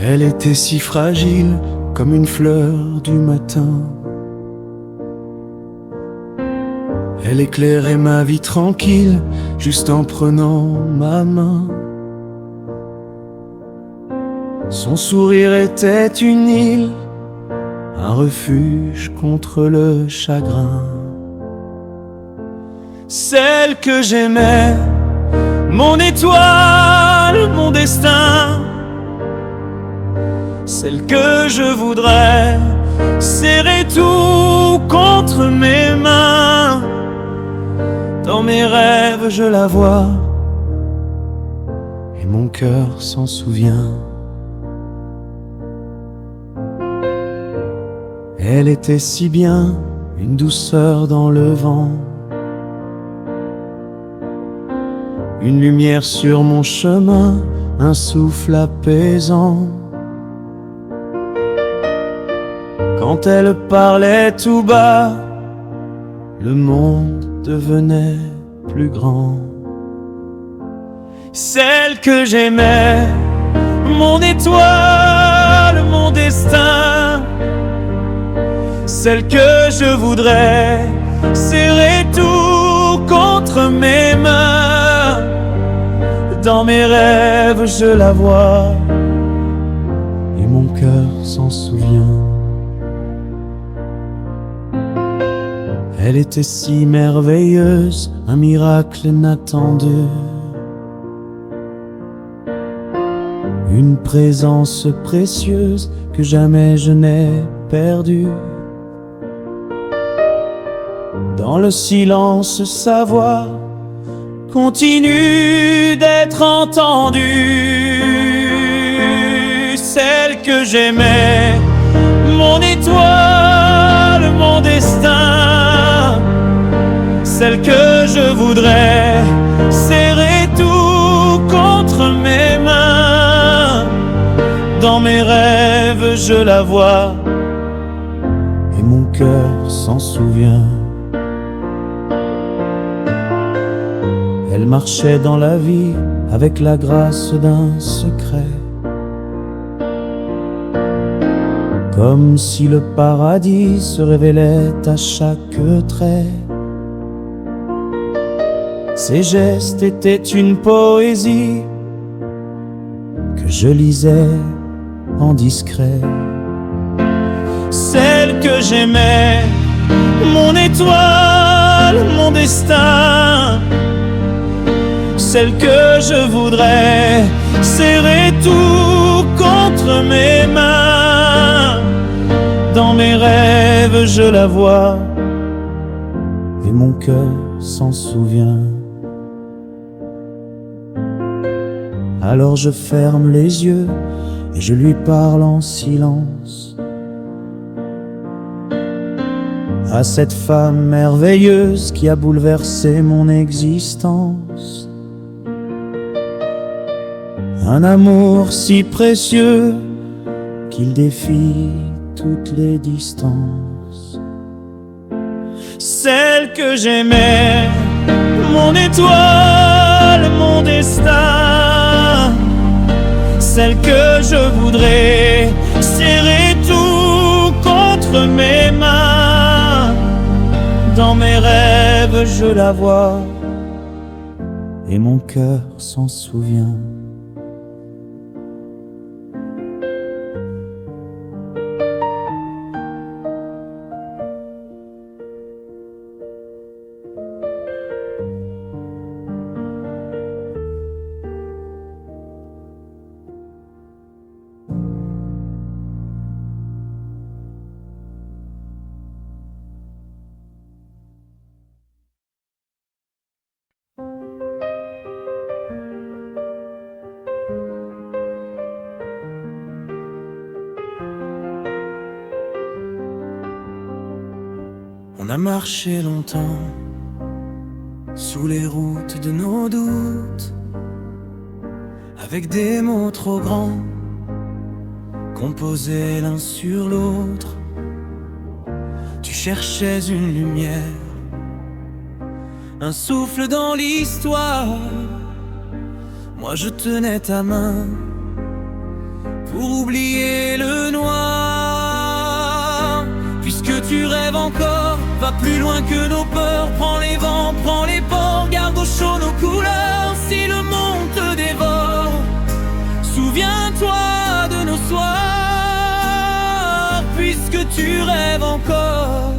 Elle était si fragile comme une fleur du matin. Elle éclairait ma vie tranquille, juste en prenant ma main. Son sourire était une île, un refuge contre le chagrin. Celle que j'aimais, mon étoile, mon destin. Celle que je voudrais serrer tout contre mes mains. Dans mes rêves je la vois et mon cœur s'en souvient. Elle était si bien, une douceur dans le vent, une lumière sur mon chemin, un souffle apaisant. Quand elle parlait tout bas, le monde devenait plus grand. Celle que j'aimais, mon étoile, mon destin. Celle que je voudrais serrer tout contre mes mains. Dans mes rêves je la vois et mon cœur s'en souvient. Elle était si merveilleuse, un miracle inattendu. Une présence précieuse que jamais je n'ai perdue. Dans le silence, sa voix continue d'être entendue. Celle que j'aimais, mon étoile, mon destin. Celle que je voudrais serrer tout contre mes mains. Dans mes rêves je la vois et mon cœur s'en souvient. Elle marchait dans la vie avec la grâce d'un secret, comme si le paradis se révélait à chaque trait. Ses gestes étaient une poésie que je lisais en discret. Celle que j'aimais, mon étoile, mon destin. Celle que je voudrais serrer tout contre mes mains. Dans mes rêves je la vois et mon cœur s'en souvient. Alors je ferme les yeux et je lui parle en silence. À cette femme merveilleuse qui a bouleversé mon existence. Un amour si précieux qu'il défie toutes les distances. Celle que j'aimais, mon étoile, mon destin. Celle que je voudrais serrer tout contre mes mains. Dans mes rêves je la vois et mon cœur s'en souvient. On a marché longtemps sous les routes de nos doutes, avec des mots trop grands composés l'un sur l'autre. Tu cherchais une lumière, un souffle dans l'histoire. Moi je tenais ta main pour oublier le noir. Puisque tu rêves encore, va plus loin que nos peurs. Prends les vents, prends les ports, garde au chaud nos couleurs. Si le monde te dévore, souviens-toi de nos soirs. Puisque tu rêves encore,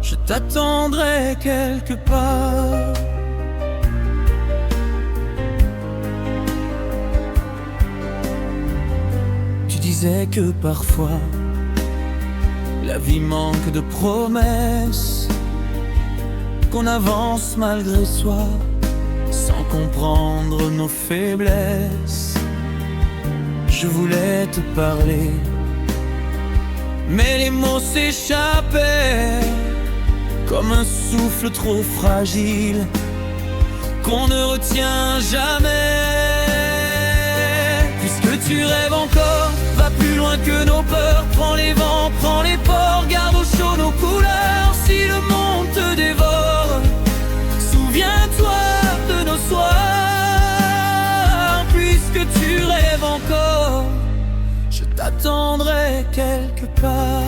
je t'attendrai quelque part. Tu disais que parfois la vie manque de promesses, qu'on avance malgré soi, sans comprendre nos faiblesses. Je voulais te parler, mais les mots s'échappaient comme un souffle trop fragile qu'on ne retient jamais. Puisque tu rêves encore, va plus loin que nos peurs. Prends les vents, prends les ports, garde au chaud nos couleurs. Si le monde te dévore, souviens-toi de nos soirs. Puisque tu rêves encore, je t'attendrai quelque part.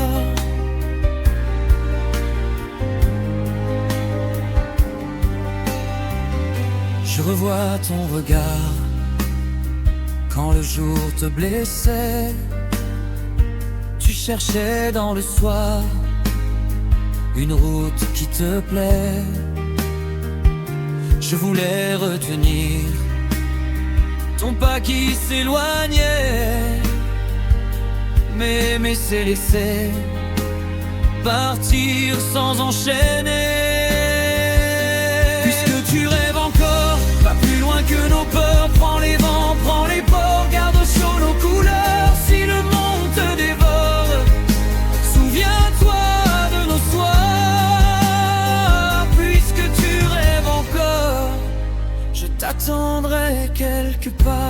Je revois ton regard quand le jour te blessait. Tu cherchais dans le soir une route qui te plaît. Je voulais retenir ton pas qui s'éloignait, mais c'est laisser partir sans enchaîner. Puisque tu rêves encore, va plus loin que nos peurs. Prends les vents, prends les ports, garde au chaud nos couleurs. Si le monde te dévore, souviens-toi de nos soirs. Puisque tu rêves encore, je t'attendrai quelque part.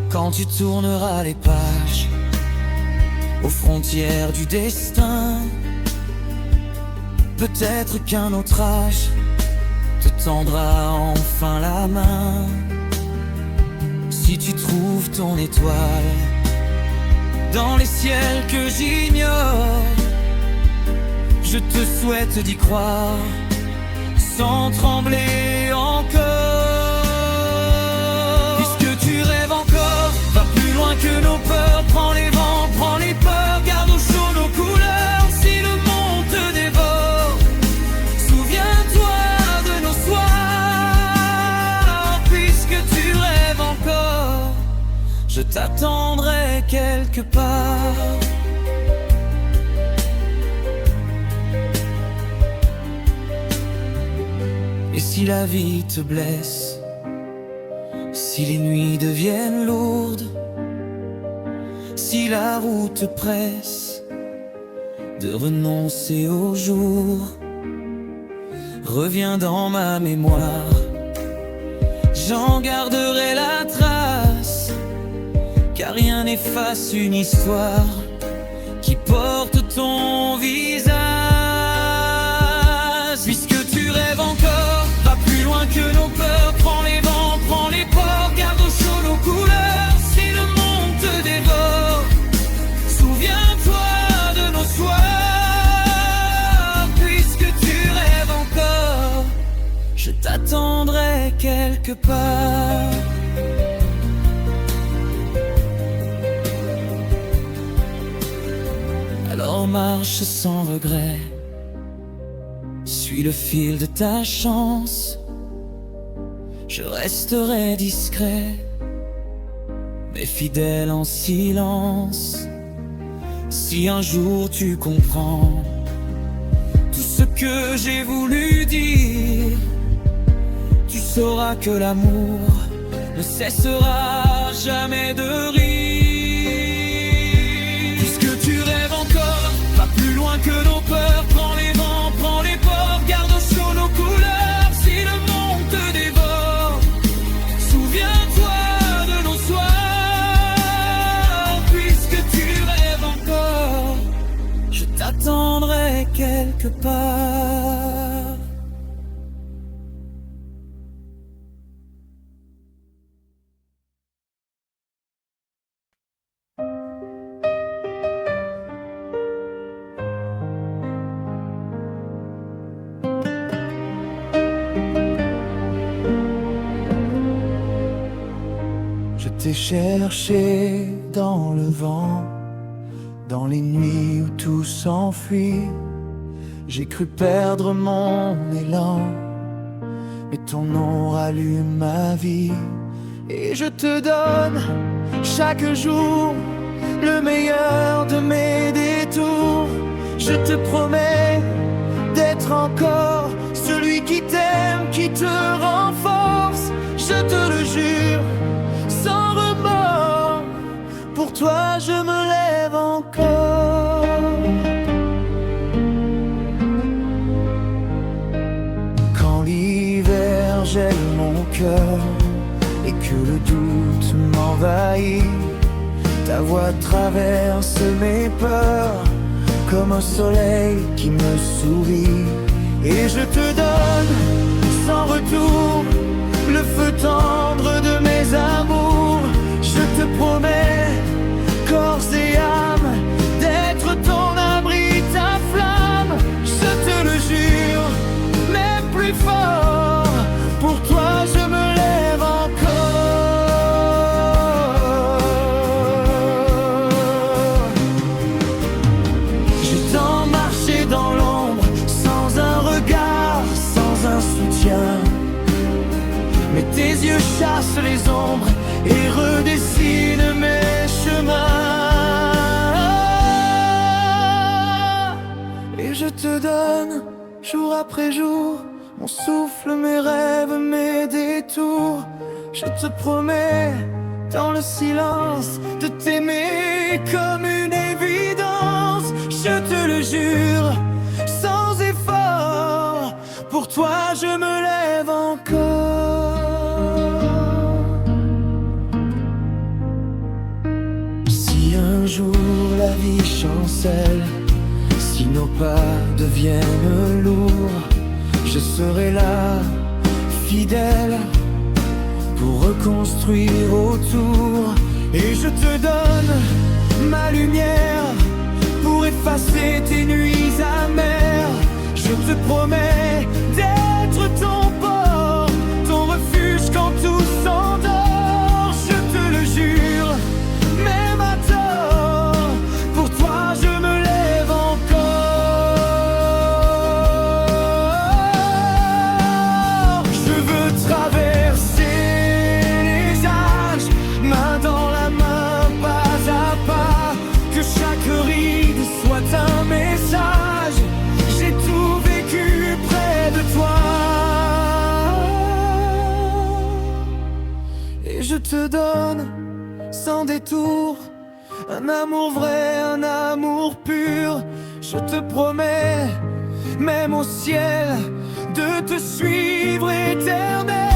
Quand tu tourneras les pages aux frontières du destin, peut-être qu'un autre âge te tendra enfin la main. Si tu trouves ton étoile dans les ciels que j'ignore, je te souhaite d'y croire sans trembler encore. Puisque tu rêves encore, va plus loin que nos peurs. Prends les vents, prends les peurs, garde au chaud nos couleurs. Si le monde te dévore, souviens-toi de nos soirs. Puisque tu rêves encore, je t'attendrai quelque part. Et si la vie te blesse, si les nuits deviennent lourdes, si la route presse de renoncer au jour, reviens dans ma mémoire, j'en garderai la trace, car rien n'efface une histoire qui porte ton visage. Puisque tu rêves encore, va plus loin que nos peurs. Prends les vents, prends les ports, garde au chaud nos couleurs. Si le monde te dévore, souviens-toi de nos soirs. Puisque tu rêves encore, je t'attendrai quelque part. Alors marche sans regret, suis le fil de ta chance. Je resterai discret, mais fidèle en silence. Si un jour tu comprends tout ce que j'ai voulu dire, tu sauras que l'amour ne cessera jamais de rire. Puisque tu rêves encore, va plus loin que nos peurs. Prends les vents, prends les ports, garde au chaud nos couleurs. Si le monde te dévore, souviens-toi de nos soirs. Puisque tu rêves encore, je t'attendrai quelque part. t'ai cherché dans le vent, dans les nuits où tout s'enfuit. J'ai cru perdre mon élan, mais ton nom rallume ma vie. Et je te donne chaque jour le meilleur de mes détours. Je te promets d'être encore celui qui t'aime, qui te renforce. Je te le jure, sans remords, pour toi je me lève encore. Quand l'hiver gèle mon cœur et que le doute m'envahit, ta voix traverse mes peurs comme un soleil qui me sourit. Et je te donne sans retour le feu tendre de mes amours. Je te promets, corps et âme, d'être ton abri, ta flamme. Je te le jure, mais plus fort, pour toi je me lève encore. J'ai tant marché dans l'ombre, sans un regard, sans un soutien, mais tes yeux chassent les ombres et redessinent mes chemins. Et je te donne, jour après jour, mon souffle, mes rêves, mes détours. Je te promets, dans le silence, de t'aimer comme une évidence. Je te le jure, sans effort, pour toi je me lève encore. Si un jour la vie chancelle, si nos pas deviennent lourds, je serai là, fidèle, pour reconstruire autour. Et je te donne ma lumière pour effacer tes nuits amères. Je te promets d'être ton port, ton refuge quand tout s'endort. Je te le jure, même à tort, pour toi je me lève encore. Je veux traverser les âges, main dans la main, pas à pas, que chaque ride soit un message. J'ai tout vécu près de toi, et je te donne sans détour un amour vrai, un amour pur. Je te promets, même au ciel, de te suivre éternel.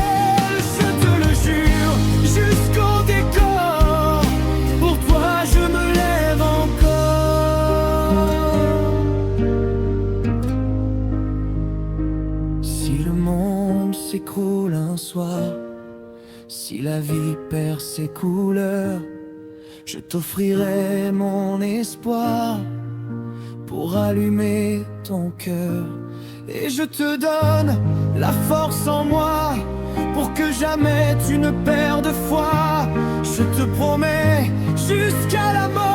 Je te le jure, jusqu'au décor, pour toi je me lève encore. Si le monde s'écroule un soir, si la vie perd ses couleurs, je t'offrirai mon espoir pour allumer ton cœur. Et je te donne la force en moi pour que jamais tu ne perdes foi. Je te promets, jusqu'à la mort,